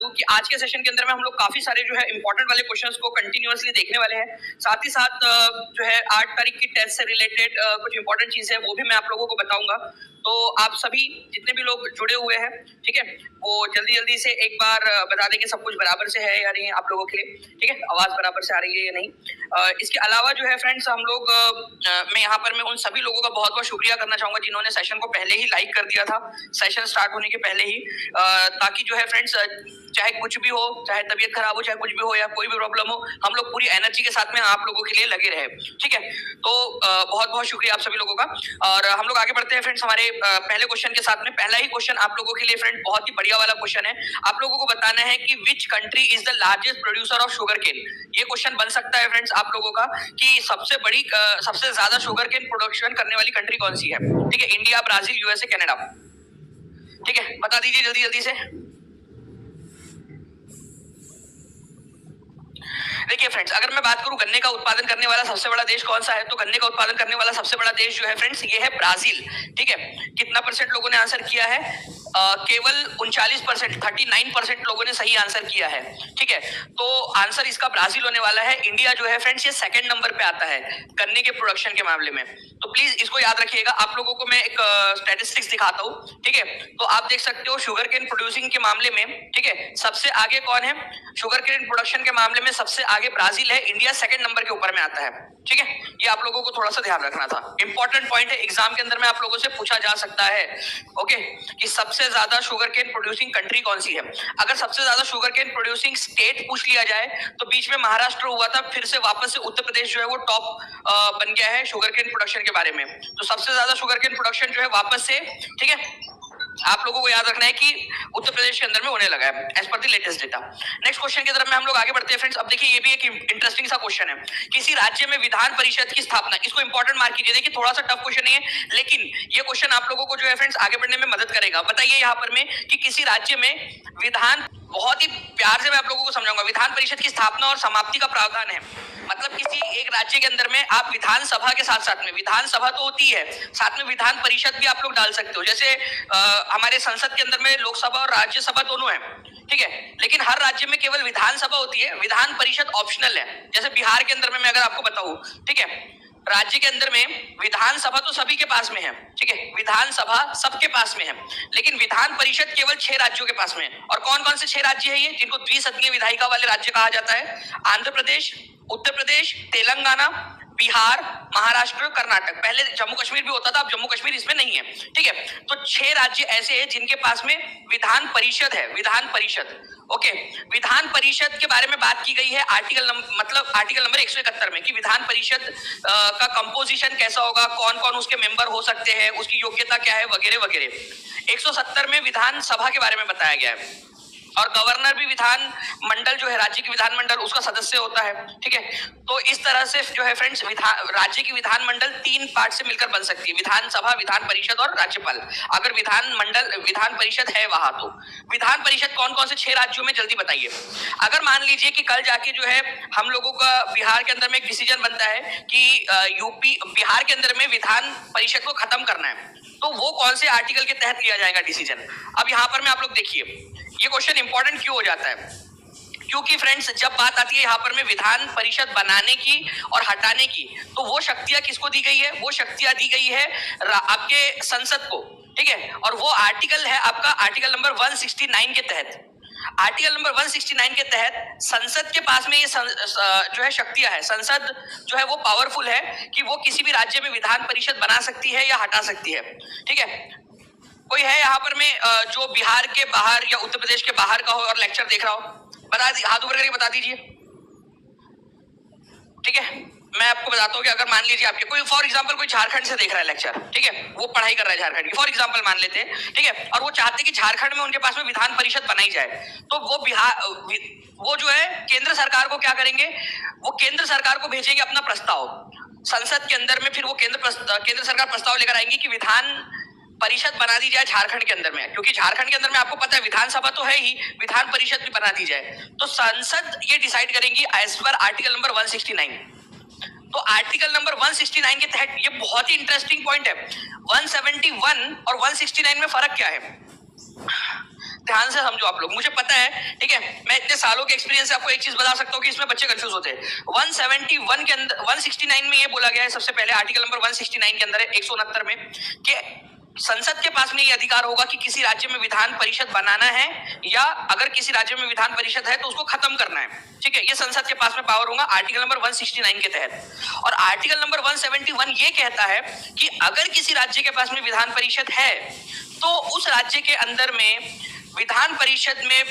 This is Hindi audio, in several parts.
कि आज के सेशन के अंदर में हम लोग काफी सारे जो है इंपॉर्टेंट वाले क्वेश्चंस को कंटिन्यूअसली देखने वाले हैं। साथ ही साथ जो है 8 तारीख की टेस्ट से रिलेटेड कुछ इंपॉर्टेंट चीजें हैं वो भी मैं आप लोगों को बताऊंगा। तो आप सभी जितने भी लोग जुड़े हुए हैं, ठीक है, वो जल्दी जल्दी से एक बार बता देंगे सब कुछ बराबर से है या नहीं आप लोगों के लिए, ठीक है, आवाज बराबर से आ रही है या नहीं। इसके अलावा जो है फ्रेंड्स हम लोग मैं यहाँ पर मैं उन सभी लोगों का बहुत बहुत शुक्रिया करना चाहूंगा जिन्होंने सेशन को पहले ही लाइक कर दिया था, सेशन स्टार्ट होने के पहले ही, ताकि जो है फ्रेंड्स चाहे कुछ भी हो, चाहे तबीयत खराब हो, चाहे कुछ भी हो या कोई भी प्रॉब्लम हो, हम लोग पूरी एनर्जी के साथ में आप लोगों के लिए लगे रहे, ठीक है। तो बहुत बहुत शुक्रिया आप सभी लोगों का। और हम लोग आगे बढ़ते हैं फ्रेंड्स हमारे पहले क्वेश्चन के साथ में। पहला ही क्वेश्चन आप लोगों के लिए फ्रेंड बहुत ही बढ़िया वाला क्वेश्चन है। आप लोगों को बताना है कि which country is the largest producer of sugarcane. ये क्वेश्चन बन सकता है फ्रेंड्स आप लोगों का कि सबसे ज्यादा शुगर केन प्रोडक्शन करने वाली कंट्री कौन सी है, ठीक है। इंडिया, ब्राजील, यूएसए, कनाडा, ठीक है, बता दीजिए जल्दी जल्दी से। देखिए फ्रेंड्स, अगर मैं बात करूं गन्ने का उत्पादन करने वाला सबसे बड़ा देश कौन सा है, तो गन्ने का उत्पादन करने वाला सबसे बड़ा देश जो है फ्रेंड्स ये है ब्राजील, ठीक है। कितना परसेंट लोगों ने आंसर किया है? केवल 39%, 39% लोगों ने सही आंसर किया है, ठीक है। तो आंसर इसका ब्राजील होने वाला है। इंडिया जो है फ्रेंड्स ये सेकंड नंबर पे आता है गन्ने के प्रोडक्शन के मामले में। तो प्लीज इसको याद रखिएगा। आप लोगों को मैं एक स्टैटिस्टिक्स दिखाता हूँ, ठीक है। तो आप देख सकते हो शुगर केन प्रोड्यूसिंग के मामले में, ठीक है, सबसे आगे कौन है? शुगर केन प्रोडक्शन के मामले में सबसे आगे ब्राजील है, इंडिया सेकंड नंबर के ऊपर में आता है, ठीक है। ये आप लोगों को थोड़ा सा ध्यान रखना था, इंपॉर्टेंट पॉइंट है, एग्जाम के अंदर में आप लोगों से पूछा जा सकता है, ओके, कि सबसे ज्यादा शुगर केन प्रोड्यूसिंग कंट्री कौन सी है। अगर सबसे ज्यादा शुगर केन प्रोड्यूसिंग स्टेट पूछ लिया जाए तो बीच में महाराष्ट्र हुआ था, फिर से वापस से उत्तर प्रदेश जो है वो टॉप बन गया है शुगर केन प्रोडक्शन के बारे में। तो सबसे ज्यादा शुगर केन प्रोडक्शन जो है वापस से, ठीक है, आप लोगों को याद रखना है कि उत्तर प्रदेश के अंदर में होने लगा है as per the latest data. Next question की तरफ में हम लोग आगे बढ़ते हैं फ्रेंड्स। अब देखिए ये भी एक इंटरेस्टिंग सा क्वेश्चन है। किसी राज्य में विधान परिषद की स्थापना, इसको इंपॉर्टेंट मार्क कीजिए। देखिए थोड़ा सा टफ क्वेश्चन नहीं है, लेकिन ये क्वेश्चन आप लोगों को जो है फ्रेंड्स आगे बढ़ने में मदद करेगा। बताइए यहाँ पर में कि किसी राज्य में विधान, बहुत ही प्यार से मैं आप लोगों को समझाऊंगा, विधान परिषद की स्थापना और समाप्ति का प्रावधान है। मतलब किसी एक राज्य के अंदर में आप विधानसभा के साथ साथ में, विधानसभा तो होती है, साथ में विधान परिषद भी आप लोग डाल सकते हो। जैसे हमारे संसद के अंदर में लोकसभा और राज्यसभा दोनों है, ठीक है, लेकिन हर राज्य में केवल विधानसभा होती है, विधान परिषद ऑप्शनल है। जैसे बिहार के अंदर में मैं अगर आपको बताऊं, ठीक है, राज्य के अंदर में विधानसभा तो सभी के पास में है, ठीक है, विधानसभा सबके पास में है, लेकिन विधान परिषद केवल 6 राज्यों के पास में है। और कौन कौन से 6 राज्य है ये, जिनको द्विसदनीय विधायिका वाले राज्य कहा जाता है? आंध्र प्रदेश, उत्तर प्रदेश, तेलंगाना, बिहार, महाराष्ट्र, कर्नाटक। पहले जम्मू कश्मीर भी होता था, अब जम्मू कश्मीर इसमें नहीं है, ठीक है। तो 6 राज्य ऐसे हैं जिनके पास में विधान परिषद है, विधान परिषद, ओके। विधान परिषद के बारे में बात की गई है आर्टिकल नंबर 171 में कि विधान परिषद का कंपोजिशन कैसा होगा, कौन कौन उसके मेंबर हो सकते हैं, उसकी योग्यता क्या है, वगैरह वगैरह। 170 में विधानसभा के बारे में बताया गया है। और गवर्नर भी विधान मंडल जो है, राज्य की विधानमंडल, उसका सदस्य होता है, ठीक है। तो इस तरह से जो है फ्रेंड्स राज्य की विधानमंडल 3 पार्ट से मिलकर बन सकती है, विधानसभा, विधान परिषद और राज्यपाल। अगर विधान परिषद है वहां, तो विधान परिषद कौन कौन से 6 राज्यों में, जल्दी बताइए। अगर मान लीजिए कि कल जाके जो है हम लोगों का बिहार के अंदर में एक डिसीजन बनता है कि बिहार के अंदर में विधान परिषद को खत्म करना है, तो वो कौन से आर्टिकल के तहत लिया जाएगा डिसीजन। अब यहाँ पर में आप लोग देखिए ये क्वेश्चन इंपॉर्टेंट क्यों हो जाता है, क्योंकि फ्रेंड्स जब बात आती है यहाँ पर में विधान परिषद बनाने की और हटाने की, तो वो शक्तियां किसको दी गई है? वो शक्तियां दी गई है आपके संसद को, ठीक है। और वो आर्टिकल है आपका आर्टिकल नंबर 169 के तहत। आर्टिकल नंबर 169 के तहत संसद के पास में ये जो है शक्तियां है, संसद जो है वो पावरफुल है कि वो किसी भी राज्य में विधान परिषद बना सकती है या हटा सकती है, ठीक है। कोई है यहाँ पर में जो बिहार के बाहर या उत्तर प्रदेश के बाहर का हो और लेक्चर देख रहा हो? हाथ ऊपर करके बता दीजिए, ठीक है। मैं आपको बताता हूँ कि अगर मान लीजिए आपके कोई फॉर एग्जांपल कोई झारखंड से देख रहा है लेक्चर, ठीक है, वो पढ़ाई कर रहा है झारखंड की, फॉर एग्जांपल मान लेते हैं, ठीक है, और वो चाहते हैं कि झारखंड में उनके पास में विधान परिषद बनाई जाए, तो वो जो है केंद्र सरकार को क्या करेंगे? वो केंद्र सरकार को भेजेंगे अपना प्रस्ताव संसद के अंदर में, फिर वो केंद्र सरकार प्रस्ताव लेकर आएंगी कि विधान परिषद बना दी जाए झारखंड के अंदर में, क्योंकि झारखंड के अंदर में आपको पता है विधानसभा तो है ही, विधान परिषद भी बना दी जाए। तो संसद ये डिसाइड करेंगी एज पर आर्टिकल नंबर 169। तो आर्टिकल नंबर 169 के तहत, ये बहुत ही इंटरेस्टिंग पॉइंट है, 171 और 169 में फर्क क्या है? ध्यान से समझो आप लोग, मुझे पता है, ठीक है, मैं इतने सालों के एक्सपीरियंस से आपको एक चीज बता सकता हूँ कि इसमें बच्चे कंफ्यूज होते हैं। 171 के अंदर 169 में ये बोला गया है, सबसे पहले आर्टिकल नंबर 169 के अंदर है 169 में कि संसद के पास में ये अधिकार होगा कि किसी राज्य में विधान परिषद बनाना है या अगर किसी राज्य में विधान परिषद है तो उसको खत्म करना है, ठीक है, ये संसद के पास में पावर होगा आर्टिकल नंबर 169 के तहत। और आर्टिकल नंबर 171 ये कहता है कि अगर किसी राज्य के पास में विधान परिषद है तो उस राज्य के अंदर में विधान परिषद में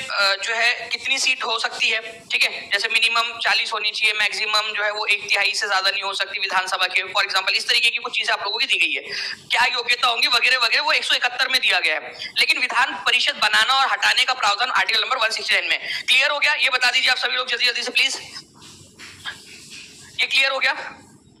जो है कितनी सीट हो सकती है, ठीक है, जैसे मिनिमम 40 होनी चाहिए, मैक्सिमम जो है वो 1/3 से ज्यादा नहीं हो सकती विधानसभा के, फॉर एग्जांपल इस तरीके की कुछ चीजें आप लोगों की दी गई है, क्या योग्यता होंगी वगैरह वगैरह, वो 171 में दिया गया है। लेकिन विधान परिषद बनाना और हटाने का प्रावधान आर्टिकल नंबर 169 में। क्लियर हो गया? ये बता दीजिए आप सभी लोग जल्दी जल्दी से प्लीज, ये क्लियर हो गया?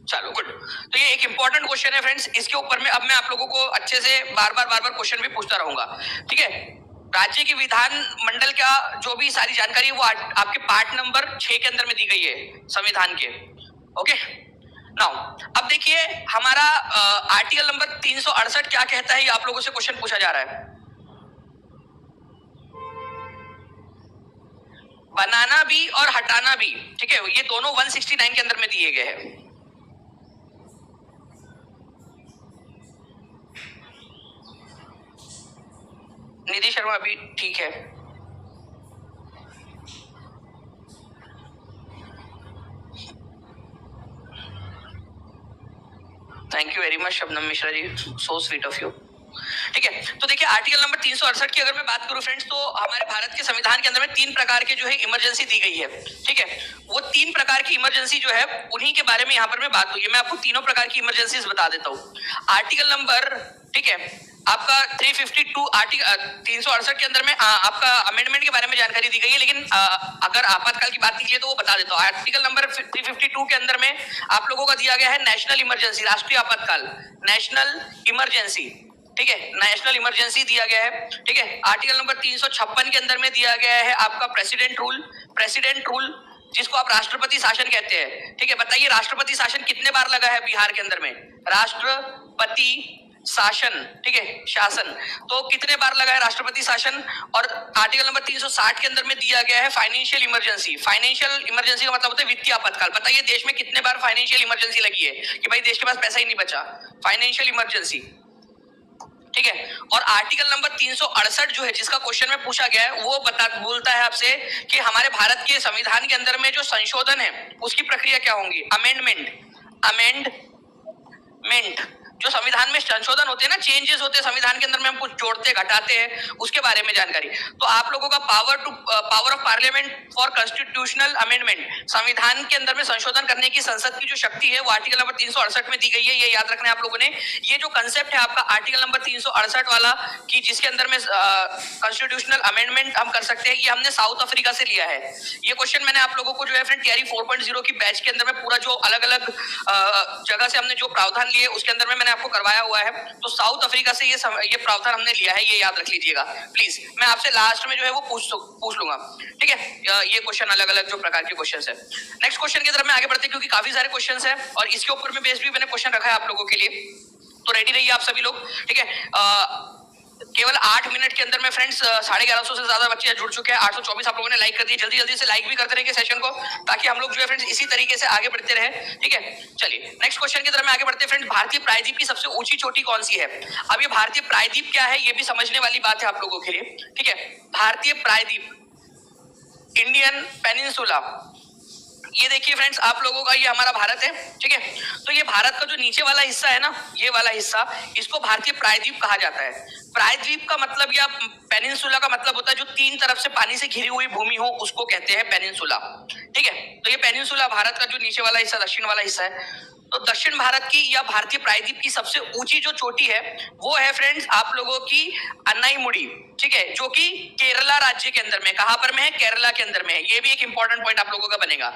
चलो गुड। तो ये एक इंपॉर्टेंट क्वेश्चन है फ्रेंड्स, इसके ऊपर में अब मैं आप लोगों को अच्छे से बार बार क्वेश्चन भी पूछता रहूंगा, ठीक है। राज्य की विधान मंडल का जो भी सारी जानकारी है वो आपके पार्ट नंबर 6 के अंदर में दी गई है संविधान के, ओके। नाउ अब देखिए हमारा आर्टिकल नंबर 368 क्या कहता है, ये आप लोगों से क्वेश्चन पूछा जा रहा है। बनाना भी और हटाना भी, ठीक है, ये दोनों 169 के अंदर में दिए गए हैं। निधि शर्मा अभी ठीक है, thank you very much Shabnam Mishra ji, so sweet of you, ठीक है। तो देखिए आर्टिकल नंबर 368 की अगर मैं बात करूं फ्रेंड्स, तो हमारे भारत के संविधान के अंदर में 3 प्रकार के जो है इमरजेंसी दी गई है, ठीक है। वो 3 प्रकार की इमरजेंसी जो है उन्हीं के बारे में यहाँ पर मैं बात हुई है। मैं आपको तीनों प्रकार की इमरजेंसीज बता देता हूँ। आर्टिकल नंबर, ठीक है, आपका 352 आर्टिकल 368 के अंदर में आपका अमेंडमेंट के बारे में जानकारी दी गई है, लेकिन अगर आपातकाल की बात कीजिए तो वो बता देता हूँ। आर्टिकल नंबर 352 के अंदर में आप लोगों का दिया गया है नेशनल इमरजेंसी, राष्ट्रीय आपातकाल, नेशनल इमरजेंसी, ठीक है, नेशनल इमरजेंसी दिया गया है, ठीक है। आर्टिकल नंबर 356 के अंदर में दिया गया है आपका प्रेसिडेंट रूल, प्रेसिडेंट रूल जिसको आप राष्ट्रपति शासन कहते हैं, ठीक है। बताइए राष्ट्रपति शासन कितने बार लगा है बिहार के अंदर में? राष्ट्रपति शासन, ठीक है, शासन, तो कितने बार लगा है राष्ट्रपति शासन? और आर्टिकल नंबर 360 के अंदर में दिया गया है फाइनेंशियल इमरजेंसी। फाइनेंशियल इमरजेंसी का मतलब होता है वित्तीय आपातकाल। बताइए देश में कितने बार फाइनेंशियल इमरजेंसी लगी है कि भाई देश के पास पैसा ही नहीं बचा, फाइनेंशियल इमरजेंसी, ठीक है। और आर्टिकल नंबर 368 जो है जिसका क्वेश्चन में पूछा गया है वो बोलता है आपसे कि हमारे भारत के संविधान के अंदर में जो संशोधन है उसकी प्रक्रिया क्या होंगी? अमेंडमेंट, अमेंडमेंट, जो संविधान में संशोधन होते हैं ना, चेंजेस होते हैं संविधान के अंदर में, हम कुछ जोड़ते घटाते हैं, उसके बारे में जानकारी। तो आप लोगों का power of parliament for constitutional amendment, संविधान के अंदर में संशोधन करने की संसद की जो शक्ति है वो आर्टिकल नंबर 368 में दी गई है, ये याद रखना है आप लोगों ने। ये जो कंसेप्ट है आपका आर्टिकल नंबर 368 वाला कि जिसके अंदर में कॉन्स्टिट्यूशनल अमेंडमेंट हम कर सकते हैं, ये हमने साउथ अफ्रीका से लिया है। ये क्वेश्चन मैंने आप लोगों को जो है फ्रेंड टीआरई 4.0 की बैच के अंदर में पूरा जो अलग अलग जगह से हमने जो प्रावधान लिए उसके अंदर में मैंने आपको करवाया हुआ है। तो साउथ अफ्रीका से ये प्रावधान हमने लिया है, ये याद रख लीजिएगा प्लीज। मैं आपसे लास्ट में जो है वो पूछ लूंगा, ठीक है, ये क्वेश्चन अलग अलग जो प्रकार के क्वेश्चन है। नेक्स्ट क्वेश्चन की तरफ मैं आगे बढ़ते क्योंकि काफी सारे क्वेश्चन है और इसके ऊपर में बेस भी मैंने क्वेश्चन रखा है आप लोगों के लिए, तो रेडी रहिए आप सभी लोग, ठीक है। केवल 8 मिनट के अंदर में फ्रेंड्स 1150 से ज्यादा बच्चे जुड़ चुके हैं, 824 आप लोगों ने लाइक कर दिए। जल्दी जल्दी से लाइक भी करते रहेंगे सेशन को ताकि हम लोग जो है फ्रेंड्स इसी तरीके से आगे बढ़ते रहे, ठीक है। चलिए नेक्स्ट क्वेश्चन की तरफ में आगे बढ़ते हैं फ्रेंड्स। भारतीय प्रायद्वीप की सबसे ऊंची चोटी कौन सी है? अब ये भारतीय प्रायद्वीप क्या है ये भी समझने वाली बात है आप लोगों के लिए, ठीक है। भारतीय प्रायद्वीप, इंडियन पेनिनसुला, ये देखिए फ्रेंड्स आप लोगों का ये हमारा भारत है, ठीक है। तो ये भारत का जो नीचे वाला हिस्सा है ना, ये वाला हिस्सा, इसको भारतीय प्रायद्वीप कहा जाता है। प्रायद्वीप का मतलब या पेनिनसुला का मतलब होता है जो 3 तरफ से पानी से घिरी हुई भूमि हो उसको कहते हैं पेनिनसुला, ठीक है। तो ये पेनिनसुला भारत का जो नीचे वाला हिस्सा, दक्षिण वाला हिस्सा है। तो दक्षिण भारत की या भारतीय प्रायद्वीप की सबसे ऊंची जो चोटी है वो है फ्रेंड्स आप लोगों की अन्नाईमुड़ी, ठीक है, जो कि केरला राज्य के अंदर में, कहां पर में है? केरला के अंदर में है। ये भी एक इंपॉर्टेंट पॉइंट आप लोगों का बनेगा।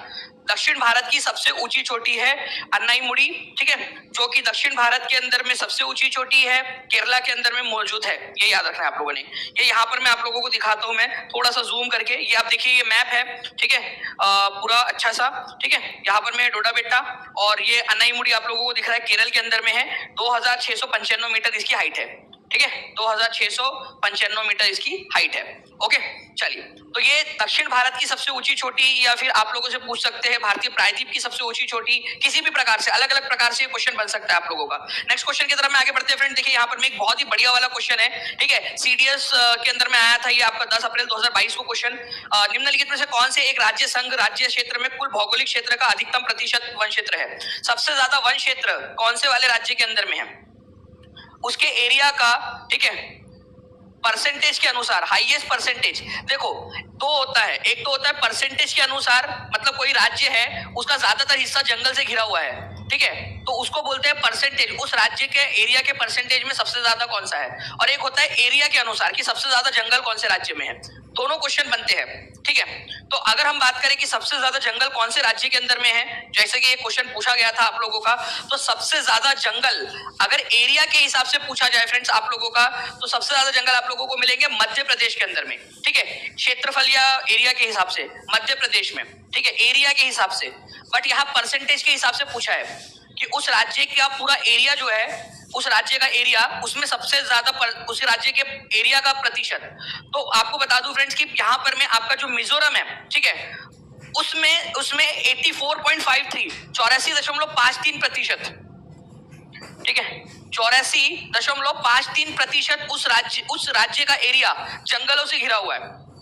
दक्षिण भारत की सबसे ऊंची चोटी है अन्नाईमुड़ी, ठीक है, जो कि दक्षिण भारत के अंदर में सबसे ऊंची चोटी है, केरला के अंदर में मौजूद है। ये याद रखना है आप लोगों ने। ये यहाँ पर मैं आप लोगों को दिखाता हूँ, मैं थोड़ा सा जूम करके, ये आप देखिए ये मैप है, ठीक है, पूरा अच्छा सा, ठीक है। यहाँ पर में डोडा बेटा और ये अन्नाईमुड़ी आप लोगों को दिख रहा है, केरल के अंदर में है। 2695 मीटर इसकी हाइट है, ठीक है, 2695 मीटर इसकी हाइट है। ओके, चलिए, तो ये दक्षिण भारत की सबसे ऊंची चोटी, या फिर आप लोगों से पूछ सकते हैं भारतीय प्रायद्वीप की सबसे ऊंची चोटी, किसी भी प्रकार से अलग अलग प्रकार से क्वेश्चन बन सकता है आप लोगों का। नेक्स्ट क्वेश्चन की तरफ में आगे बढ़ते हैं फ्रेंड। देखिए यहाँ पर में एक बहुत ही बढ़िया वाला क्वेश्चन है, ठीक है, सीडीएस के अंदर में आया था ये आपका 10 अप्रैल 2022 को क्वेश्चन। निम्नलिखित में से कौन से एक राज्य संघ राज्य क्षेत्र में कुल भौगोलिक क्षेत्र का अधिकतम प्रतिशत वन क्षेत्र है? सबसे ज्यादा वन क्षेत्र कौन से वाले राज्य के अंदर में है, उसके एरिया का, ठीक है, परसेंटेज के अनुसार हाईएस्ट परसेंटेज। देखो दो होता है, एक तो होता है परसेंटेज के अनुसार, मतलब कोई राज्य है उसका ज्यादातर हिस्सा जंगल से घिरा हुआ है, ठीक है, तो उसको बोलते हैं परसेंटेज, उस राज्य के एरिया के परसेंटेज में सबसे ज्यादा कौन सा है। और एक होता है एरिया के अनुसार कि सबसे ज्यादा जंगल कौन से राज्य में है। दोनों क्वेश्चन बनते हैं, ठीक है। तो अगर हम बात करें कि सबसे ज्यादा जंगल कौन से राज्य के अंदर में है, जैसे कि ये क्वेश्चन पूछा गया था आप लोगों का, तो सबसे ज्यादा जंगल अगर एरिया के हिसाब से पूछा जाए फ्रेंड्स आप लोगों का, तो सबसे ज्यादा जंगल आप लोगों को मिलेंगे मध्य प्रदेश के अंदर में, ठीक है, क्षेत्रफल या एरिया के हिसाब से मध्य प्रदेश में, ठीक है, एरिया के हिसाब से। बट यहाँ परसेंटेज के हिसाब से पूछा है कि उस राज्य का पूरा एरिया जो है, उस राज्य का एरिया, उसमें सबसे ज्यादा उस राज्य के एरिया का प्रतिशत। तो आपको बता दूं फ्रेंड्स कि यहाँ पर में आपका जो मिजोरम है, ठीक है, उसमें 84.53 84.53%, ठीक है, 84.53% उस राज्य का एरिया जंगलों से घिरा हुआ है,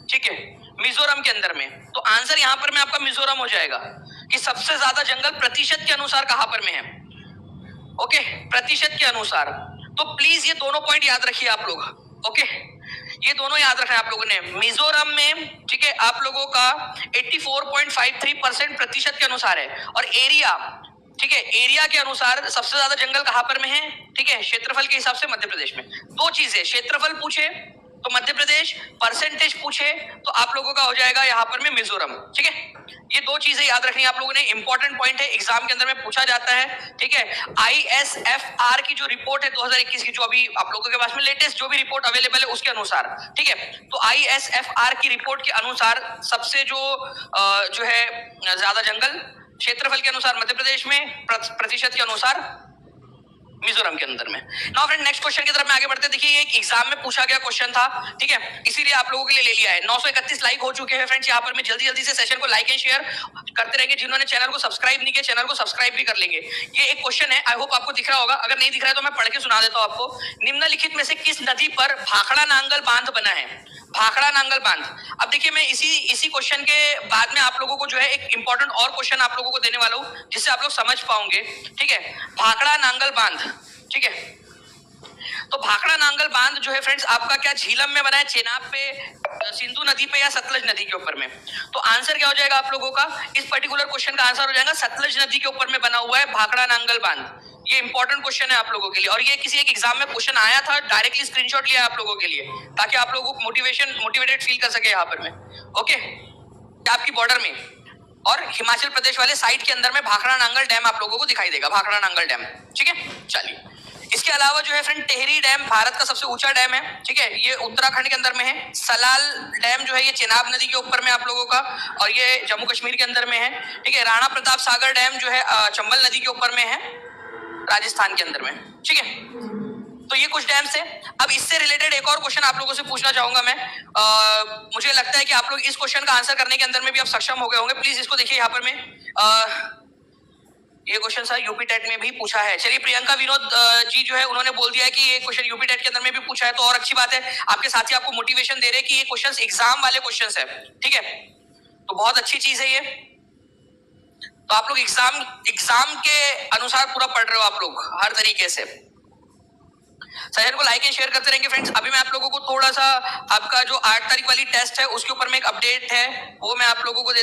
ठीक है, मिजोरम के अंदर में। तो आंसर यहाँ पर में आपका मिजोरम हो जाएगा कि सबसे ज्यादा जंगल प्रतिशत के अनुसार कहां पर में है। ओके, प्रतिशत के अनुसार। तो प्लीज ये दोनों पॉइंट याद रखिए आप लोग। ओके, ये दोनों याद रखना है आप लोगों ने। मिजोरम में, ठीक है, आप लोगों का 84.53% प्रतिशत के अनुसार है, और एरिया, ठीक है, एरिया के अनुसार सबसे ज्यादा जंगल कहां पर में है, ठीक है, क्षेत्रफल के हिसाब से मध्य प्रदेश में। दो चीजें, क्षेत्रफल पूछे तो मध्य प्रदेश, परसेंटेज पूछे तो आप लोगों का हो जाएगा यहाँ पर में मिजोरम, ठीक है। ये दो चीजें याद रखनी है आप लोगों ने, इंपॉर्टेंट पॉइंट है, एग्जाम के अंदर में पूछा जाता है, ठीक है। ISFR की जो रिपोर्ट है 2021 की, जो अभी आप लोगों के पास में लेटेस्ट जो भी रिपोर्ट अवेलेबल है उसके अनुसार, ठीक है, तो ISFR की रिपोर्ट के अनुसार सबसे जो है ज्यादा जंगल क्षेत्रफल के अनुसार मध्य प्रदेश में, प्रतिशत के अनुसार मिजोरम के अंदर में। नाउ फ्रेंड नेक्स्ट क्वेश्चन की तरफ में आगे बढ़ते हैं। देखिए ये एक एग्जाम में पूछा गया क्वेश्चन था, ठीक है, इसीलिए आप लोगों के लिए ले लिया है। 931 लाइक हो चुके हैं फ्रेंड्स यहाँ पर। मैं जल्दी जल्दी से सेशन को लाइक एंड शेयर करते रहेंगे। जिन्होंने चैनल को सब्सक्राइब नहीं किया, चैनल को सब्सक्राइब भी कर लेंगे। ये एक क्वेश्चन है, आई होप आपको दिख रहा होगा, अगर नहीं दिख रहा है तो मैं पढ़ के सुना देता हूं आपको। निम्नलिखित में से किस नदी पर भाखड़ा नांगल बांध बना है? भाखड़ा नांगल बांध। अब देखिए मैं इसी क्वेश्चन के बाद में आप लोगों को जो है एक इंपॉर्टेंट और क्वेश्चन आप लोगों को देने वाला हूं, जिससे आप लोग समझ पाओगे, ठीक है। भाखड़ा नांगल बांध, ठीक है, तो भाखड़ा नांगल बांध जो है फ्रेंड्स आपका क्या झीलम में बना है, चेनाब पे, सिंधु नदी पे, या सतलज नदी के ऊपर में? तो आंसर क्या हो जाएगा आप लोगों का, इस पर्टिकुलर क्वेश्चन का आंसर हो जाएगा सतलज नदी के ऊपर में बना हुआ है भाखड़ा नांगल बांध। ये इंपॉर्टेंट क्वेश्चन है आप लोगों के लिए, और ये किसी एक एग्जाम में क्वेश्चन आया था, डायरेक्टली स्क्रीनशॉट लिया आप लोगों के लिए, ताकि आप लोगों को मोटिवेटेड फील कर सके यहाँ पर में। ओके, आपकी बॉर्डर में और हिमाचल प्रदेश वाले साइड के अंदर में भाखड़ा नांगल डैम आप लोगों को दिखाई देगा, भाखड़ा नांगल डैम, ठीक है। चलिए, इसके अलावा जो है फ्रेंड टेहरी डैम भारत का सबसे ऊंचा डैम है, ठीक है, ये उत्तराखंड के अंदर में है। सलाल डैम जो है ये चेनाब नदी के ऊपर में आप लोगों का, और ये जम्मू कश्मीर के अंदर में है, ठीक है। राणा प्रताप सागर डैम जो है चंबल नदी के ऊपर में है, राजस्थान के अंदर में, ठीक है। तो ये कुछ डैम्स है। अब इससे रिलेटेड एक और क्वेश्चन आप लोगों से पूछना चाहूंगा मैं। मुझे लगता है कि आप लोग इस क्वेश्चन का आंसर करने के अंदर में भी आप सक्षम हो गए होंगे। प्लीज इसको देखिए यहाँ पर में। ये क्वेश्चन सर यूपी टेट में भी पूछा है। चलिए, प्रियंका विनोद जी जो है उन्होंने बोल दिया है कि ये क्वेश्चन यूपी टेट के अंदर में भी पूछा है, तो और अच्छी बात है। आपके साथी आपको मोटिवेशन दे रहे हैं कि ये क्वेश्चन एग्जाम वाले क्वेश्चन है, ठीक है, तो बहुत अच्छी चीज है ये। तो आप लोग एग्जाम के अनुसार पूरा पढ़ रहे हो आप लोग हर तरीके से। सेशन को लाइक एंड शेयर करते रहेंगे फ्रेंड्स। अभी मैं आप लोगों को थोड़ा सा आपका जो 8 तारीख वाली टेस्ट है उसके ऊपर में एक अपडेट है, वो मैं आप लोगों को